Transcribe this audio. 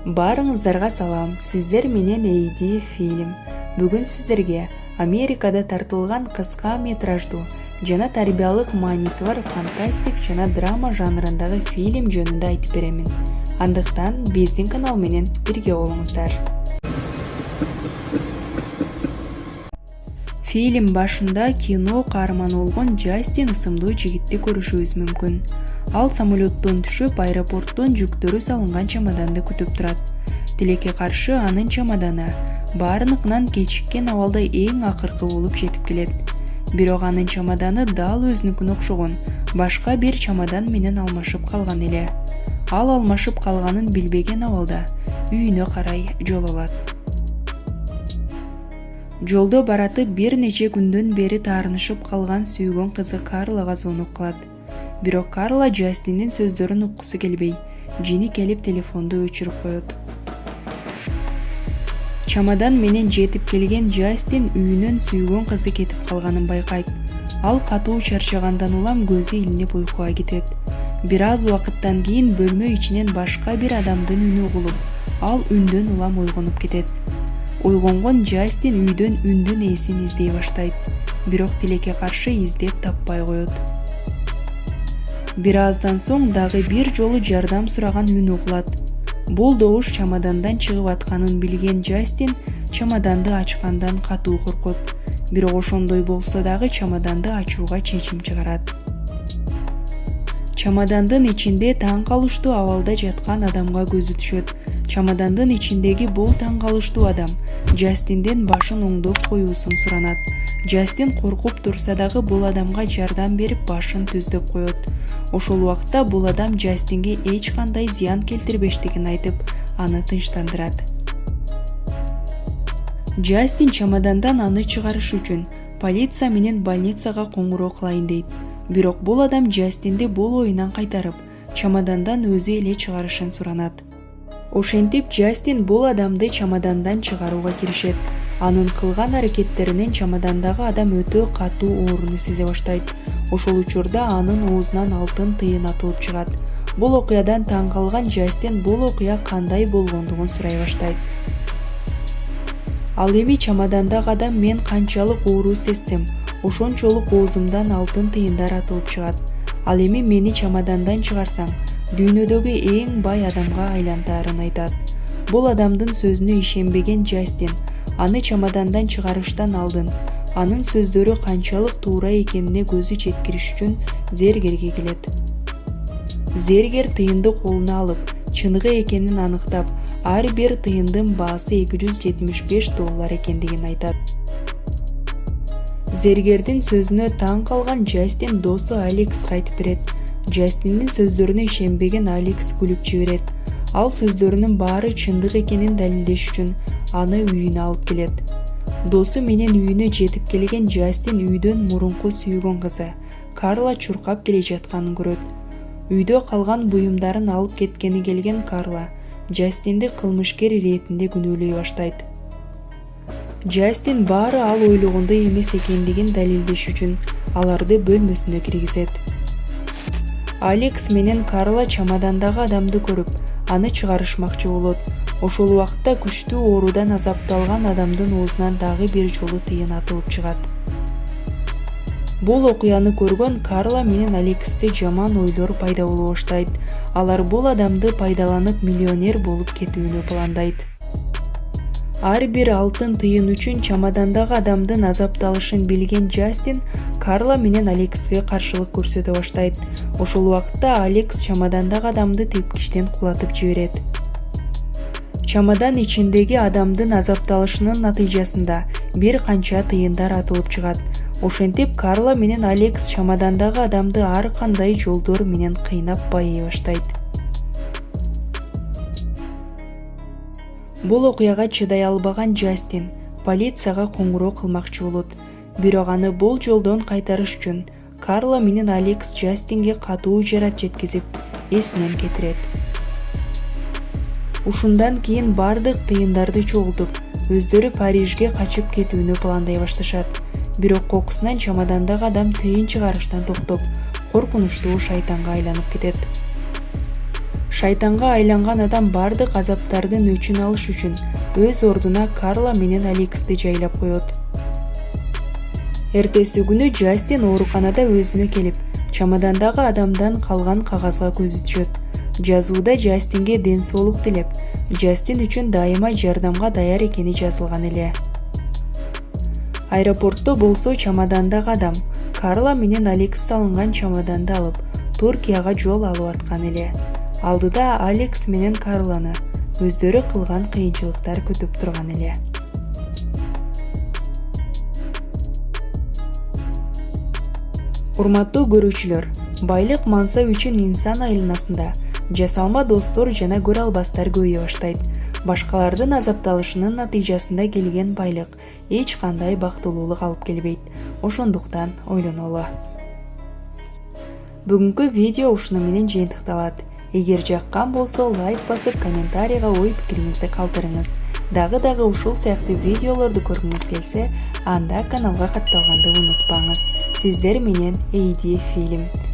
Баарыңыздарга салам. Сиздер менен Эйди фильм. Бүгүн сиздерге Америкада тартылган кыска метраждуу жана тарбиялык мааниси бар фантастик жана драма жанрындагы фильм жөнүндө айтып беремин. Андыктан биздин канал менен бирге болуңуздар. Фильм башында кино каарманы болгон Джастин ысымдуу жигитти көрүшүбүз мүмкүн. Ал самолеттон түшүп, аэропорттон жүктөрү салынган чемоданды күтүп турат. Тилекке каршы анын чемоданы баарыныкынан кечиккен абалда эң акыркы болуп жетип келет. Бирок анын чемоданы дал өзүнүкүнө окшогон башка бир чемодан менен алмашып калган эле. Ал алмашып калганын билбеген абалда үйүнө карай жол алат. Жолдо баратып бир нече күндөн бери таарынышып калган сүйгөн кызы Карлага звонок кылат. Бирок Карла Джастиндин сөздөрүн уккусу келбей, жини келип телефонду өчүрүп коет. Чемодан менен жетип келген Джастин үйүнөн сүйгөн кызы кетип калганын байкайт. Ал катуу чарчагандан улам көзү илинип уйкуга кетет. Бир аз убакыттан кийин бөлмө ичинен башка бир адамдын үнү угулуп, ал үндөн улам ойгонуп кетет. Ойгонгон Джастин үйдөн үндүн ээсин издей баштайт. Бирок тилекке каршы издеп таппай коет. Бир аздан соң дагы бир жолу жардам сураган үн угулат. Бул добуш чемодандан чыгып атканын билген Джастин чемоданды ачкандан катуу коркот. Бирок ошондой болсо дагы чемоданды ачууга чечим чыгарат. Чемодандын ичинде таң калыштуу абалда жаткан адамга көзү түшөт. Чемодандын ичиндеги бул таң калыштуу адам Джастинден башын оңдоп коюусун суранат. Джастин коркуп турса дагы бул адамга жардам берип башын түздөп коет. Ошол убакта бул адам Джастинге эч кандай зыян келтирбештигин айтып, аны тынчтандырат. Джастин чемодандан аны чыгарыш үчүн полиция менен больницага коңгуроо кылайын дейт. Бирок бул адам Джастинди бул оюнан кайтарып, чемодандан өзү эле чыгарышын суранат. Ошентип Джастин бул адамды чемодандан чыгарууга киришет. Анын кылган аракеттеринен чемодандагы адам өтө катуу ооруну сезе баштайт. Ошол учурда анын оозунан алтын тыйын атылып чыгат. Бул окуядан таң калган Джастин бул окуя кандай болгондугун сурай баштайт. Ал эми чемодандагы адам мен канчалык оору сезсем, ошончолук оозумдан алтын тыйындар атылып чыгат. Ал эми мени чемодандан чыгарсаң, дүйнөдөгү эң бай адамга айлантаарын айтат. Бул адамдын сөзүнө ишенбеген Джастин аны чемодандан чыгарыштан алдын анын сөздөрү канчалык туура экенине көзү жеткириш үчүн зергерге келет. Зергер тыйынды колуна алып, чыныгы экенин аныктап, ар бир тыйындын баасы $275 экендигин айтат. Зергердин сөзүнө таң калган Джастин досу Алекске айтып берет. Джастиндин сөздөрүнө ишенбеген Алекс күлүп жиберет. Ал сөздөрүнүн баары чындык экенин далилдеш үчүн аны үйүнө алып келет. Досу менен үйүнө жетип келген Джастин үйдөн мурунку сүйгөн кызы Карла чуркап келе жатканын көрөт. Үйдө калган буюмдарын алып кеткени келген Карла Джастинди кылмышкер иретинде күнөөлөй баштайт. Джастин баары ал ойлогондой эмес экендигин далилдеш үчүн аларды бөлмөсүнө киргизет. Алекс менен Карла чемодандагы адамды көрүп, аны чыгарышмакчы болот. Ошол убакта күчтүү оорудан азапталган адамдын оозунан дагы бир жолу тыйын атылып чыгат. Бул окуяны көргөн Карла менен Алексте жаман ойлор пайда боло баштайт. Алар бул адамды пайдаланып миллионер болуп кетүүнү пландайт. Ар бир алтын тыйын үчүн чемодандагы адамдын азапталышын билген Джастин Карла менен Алекске каршылык көрсөтө баштайт. Ошол убакта Алекс чемодандагы адамды тепкичтен кулатып жиберет. Чемодан ичиндеги адамдын азапталышынын натыйжасында бир канча тыйындар атылып чыгат. Ошентип Карла менен Алекс чемодандагы адамды ар кандай жолдор менен кыйнап байый баштайт. Бул окуяга чыдай албаган Джастин полицияга коңгуроо кылмакчы болот. Бирок аны бул жолдон кайтарыш үчүн Карла менен Алекс Джастинге катуу жарат жеткизип, эсинен кетирет. Ушундан кийин бардык тыйындарды чогултуп, өздөрү Парижге качып кетүүнү пландай башташат. Бирок кокусунан чемодандагы адам тыйын чыгарыштан токтоп, коркунучтуу шайтанга айланып кетет. Шайтанга айланган адам бардык азаптардын өчүн алыш үчүн өз ордуна Карла менен Алексти жайлап коет. Эртеси күнү Джастин ооруканада өзүнө келип, чамадандагы адамдан калган кагазга көзү түшөт. Жазууда Джастинге ден соолук тилеп, Джастин үчүн дайыма жардамга даяр экени жазылган эле. Аэропортто болсо чамадандагы адам Карла менен Алекс салынган чамаданды алып, Туркияга жол алып аткан эле. Алдыда Алекс менен Карланы өздөрү кылган кыйынчылыктар күтүп турган эле. Урматтуу көрүүчүлөр, байлык мансап үчүн инсан айланасында жасалма достор жана көрө албастар көбөйө баштайт. Башкалардын азапталышынын натыйжасында келген байлык эч кандай бактылуулук алып келбейт. Ошондуктан ойлонолу. Бүгүнкү видео ушуну менен жыйынтыкталат. Эгер жаккан болсо лайк басып, комментарийга ой пикириңизди калтырыңыз. Дагы ушул сыяктуу видеолорду көргүңүз келсе, анда каналга катталганды унутпаңыз. Сиздер менен AD Film.